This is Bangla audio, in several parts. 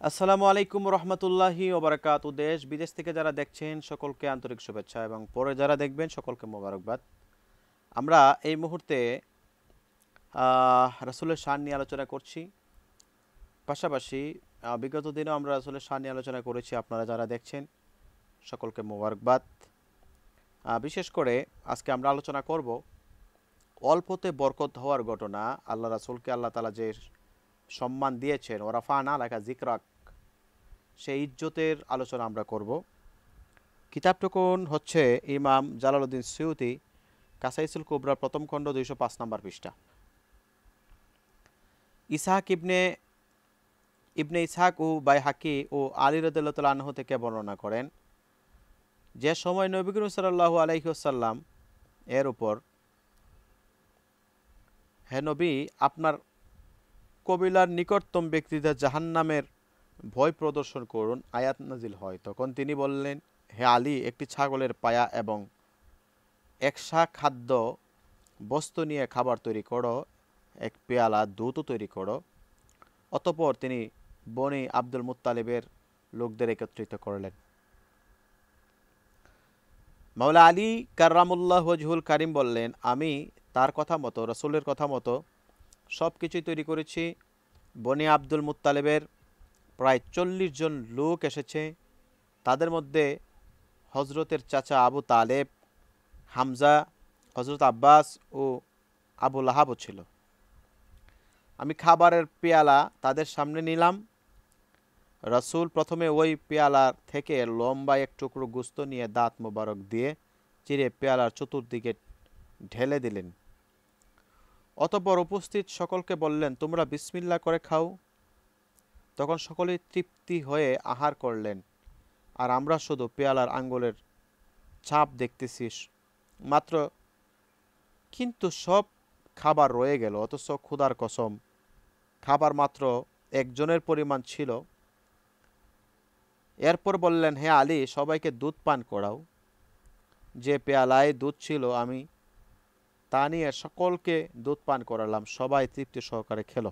আসসালামু আলাইকুম রহমতুল্লাহি ওবারাকাতু। দেশ বিদেশ থেকে যারা দেখছেন সকলকে আন্তরিক শুভেচ্ছা এবং পরে যারা দেখবেন সকলকে মোবারকবাদ। আমরা এই মুহূর্তে রাসূলের শান নিয়ে আলোচনা করছি। পাশাপাশি বিগত দিনেও আমরা রাসূলের শান নিয়ে আলোচনা করেছি। আপনারা যারা দেখছেন সকলকে মোবারকবাদ। বিশেষ করে আজকে আমরা আলোচনা করব অল্পতে বরকত হওয়ার ঘটনা। আল্লাহ রাসূলকে আল্লাহ তাআলা যে সম্মান দিয়েছেন, ওরাফানা লাকা যিকরাক, সেই ইজ্জতের আলোচনা আমরা করব। কিতাবটুকুন হচ্ছে ইমাম জালালউদ্দিন সুয়ুতি, কাসাইসুল কুবরা, প্রথম খণ্ড, 205 নম্বর পৃষ্ঠা। ইসহাক ইবনে ইবনে ইসহাক ও বাইহাকি ও আলী রাদিয়াল্লাহু তাআলা আনহু থেকে বর্ণনা করেন, যে সময় নবী করিম সাল্লাল্লাহু আলাইহি ওয়াসাল্লাম এর উপর, হে নবী, আপনার কবিলার নিকটতম ব্যক্তিদের জাহান্নামের ভয় প্রদর্শন করুন, আয়াত নাজিল হয়। তখন তিনি বললেন, হে আলী, একটি ছাগলের পায়া এবং একশা খাদ্য বস্তু নিয়ে খাবার তৈরি করো, এক পেয়ালা দুধও তৈরি করো। অতঃপর তিনি বনি আব্দুল মুত্তালিবের লোকদের একত্রিত করলেন। মাওলা আলী কাররামুল্লাহ ওয়াজহুল কারিম বললেন, আমি তার কথা মতো, রাসূলের কথা মতো সব কিছুই তৈরি করেছি। বনি আব্দুল মুত্তালিবের প্রায় 40 জন লোক এসেছে। তাদের মধ্যে হজরতের চাচা আবু তালেব, হামজা, হজরত আব্বাস ও আবু লাহাবও ছিল। আমি খাবারের পেয়ালা তাদের সামনে নিলাম। রাসূল প্রথমে ওই পেয়ালার থেকে লম্বা এক টুকরো গোস্ত নিয়ে দাঁত মোবারক দিয়ে চিরে পেয়ালার চতুর্দিকে ঢেলে দিলেন। অতঃপর উপস্থিত সকলকে বললেন, তোমরা বিসমিল্লাহ করে খাও। তখন সকলেই তৃপ্তি হয়ে আহার করলেন, আর আমরা শুধু পেয়ালার আঙ্গুলের ছাপ দেখতেছি মাত্র। কিন্তু সব খাবার রয়ে গেল, অথচ ক্ষুধার কসম খাবার মাত্র একজনের পরিমাণ ছিল। এরপর বললেন, হে আলী, সবাইকে দুধ পান করাও। যে পেয়ালায় দুধ ছিল আমি তা নিয়ে সকলকে দুধ পান করালাম। সবাই তৃপ্তি সহকারে খেল।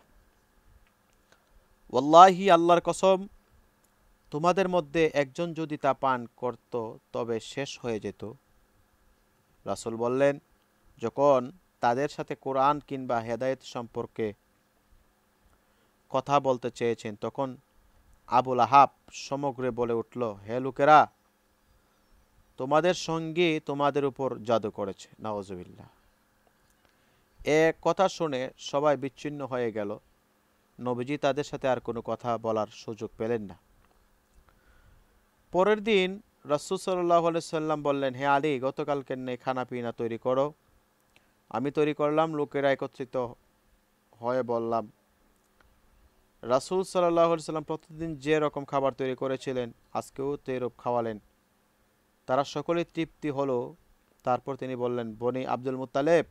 ওয়াল্লাহি, আল্লাহর কসম, তোমাদের মধ্যে একজন যদি তা পান করত তবে শেষ হয়ে যেত। রাসূল বললেন, যখন তাদের সাথে কোরআন কিংবা হেদায়েত সম্পর্কে কথা বলতে চেয়েছেন, তখন আবুল আহাব সমগ্রে বলে উঠল, হে লোকেরা, তোমাদের সঙ্গী তোমাদের উপর জাদু করেছে। নাউজুবিল্লাহ। এ কথা শুনে সবাই বিচ্ছিন্ন হয়ে গেল। নবীজি তাদের সাথে আর কোনো কথা বলার সুযোগ পেলেন না। পরের দিন রাসূল সাল্লাল্লাহু আলাইহি সাল্লাম বললেন, হে আলী, গতকালকের নেই খানা পিনা তৈরি করো। আমি তৈরি করলাম। লোকেরা একত্রিত হয়ে বললাম, রাসূল সাল্লাল্লাহু আলাইহি সাল্লাম প্রতিদিন যে রকম খাবার তৈরি করেছিলেন আজকেও তেরূপ খাওয়ালেন। তারা সকলেই তৃপ্তি হলো। তারপর তিনি বললেন, বনি আব্দুল মুত্তালিব,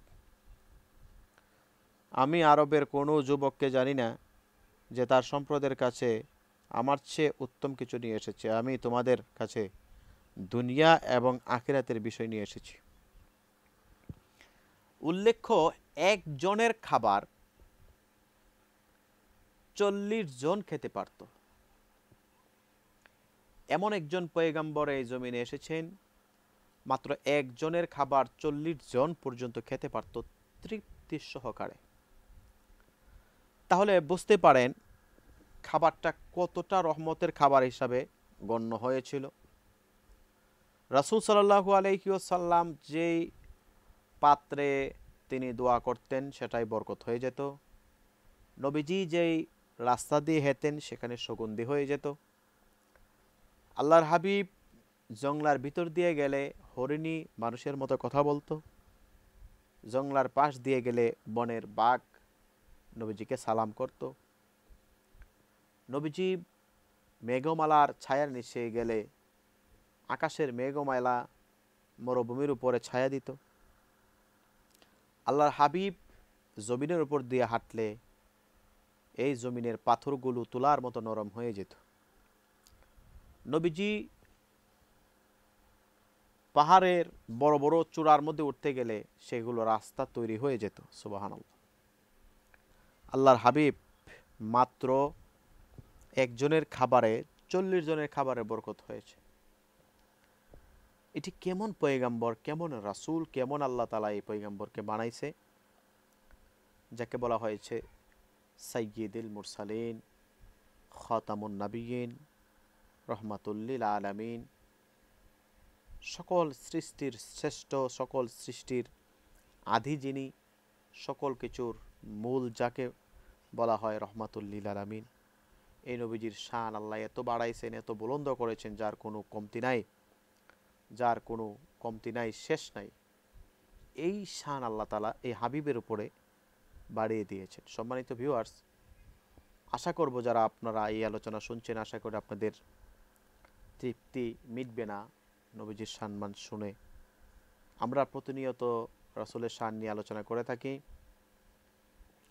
আমি আরবের কোনো যুবককে জানি না যে তার সম্প্রদায়ের কাছে আমার চেয়ে উত্তম কিছু নিয়ে এসেছে। আমি তোমাদের কাছে দুনিয়া এবং আখিরাতের বিষয় নিয়ে এসেছি। উল্লেখ্য, একজনের খাবার 40 জন খেতে পারত। এমন একজন পয়গম্বর এই জমিনে এসেছেন, মাত্র একজনের খাবার 40 জন পর্যন্ত খেতে পারত তৃপ্তি সহকারে। তাহলে বুঝতে পারেন খাবারটা কতটা রহমতের খাবার হিসাবে গণ্য হয়েছিল। রাসূল সাল্লাল্লাহু আলাইহি ওয়াসাল্লাম যেই পাত্রে তিনি দোয়া করতেন সেটাই বরকত হয়ে যেত। নবীজি যেই রাস্তা দিয়ে হেঁটেন সেখানে সুগন্ধি হয়ে যেত। আল্লাহর হাবিব জংলার ভিতর দিয়ে গেলে হরিণী মানুষের মতো কথা বলতো। জংলার পাশ দিয়ে গেলে বনের বাঘ নবীজিকে সালাম করত। নবীজি মেঘমালার ছায়ার নিচে গেলে আকাশের মেঘমালা মরুভূমির উপরে ছায়া দিত। আল্লাহর হাবিব জমিনের উপর দিয়ে হাঁটলে এই জমিনের পাথরগুলো তুলার মতো নরম হয়ে যেত। নবীজি পাহাড়ের বড় বড় চূড়ার মধ্যে উঠতে গেলে সেগুলো রাস্তা তৈরি হয়ে যেত। সুবহানাল্লাহ। আল্লাহর হাবিব মাত্র একজনের খাবারে 40 জনের খাবারে বরকত হয়েছে। এটি কেমন পয়গাম্বর, কেমন রাসূল, কেমন আল্লাহ তাআলা এই পয়গাম্বরকে বানাইছে, যাকে বলা হয়েছে সাইয়্যিদুল মুরসালিন, খাতামুন নাবিয়্যিন, রহমাতুল লিল আলামিন, সকল সৃষ্টির শ্রেষ্ঠ, সকল সৃষ্টির আদি যিনি, সকল কিছুর মূল যাকে বলা হয় রহমাতুল লিল আলামিন। এই নবীজির শান আল্লাহ এত বাড়াইছেন, এত বুলন্দ করেছেন, যার কোনো কমতি নাই, যার কোনো কমতি নাই, শেষ নাই। এই শান আল্লাহ তাআলা এই হাবিবের উপরে বাড়িয়ে দিয়েছেন। সম্মানিত ভিউয়ার্স, আশা করব যারা আপনারা এই আলোচনা শুনছেন, আশা করি আপনাদের তৃপ্তি মিটবে না নবীজির সম্মান শুনে। আমরা প্রতিনিয়ত রাসূলের শান নিয়ে আলোচনা করে থাকি।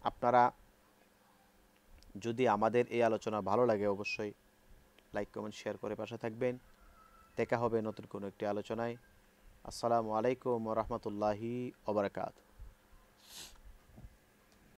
আপনারা যদি আমাদের এই আলোচনা ভালো লাগে, অবশ্যই লাইক, কমেন্ট, শেয়ার করে পাশে থাকবেন। দেখা হবে নতুন কোনো একটি আলোচনায়। আসসালামু আলাইকুম ওয়া রাহমাতুল্লাহি ওয়া বারাকাতুহু।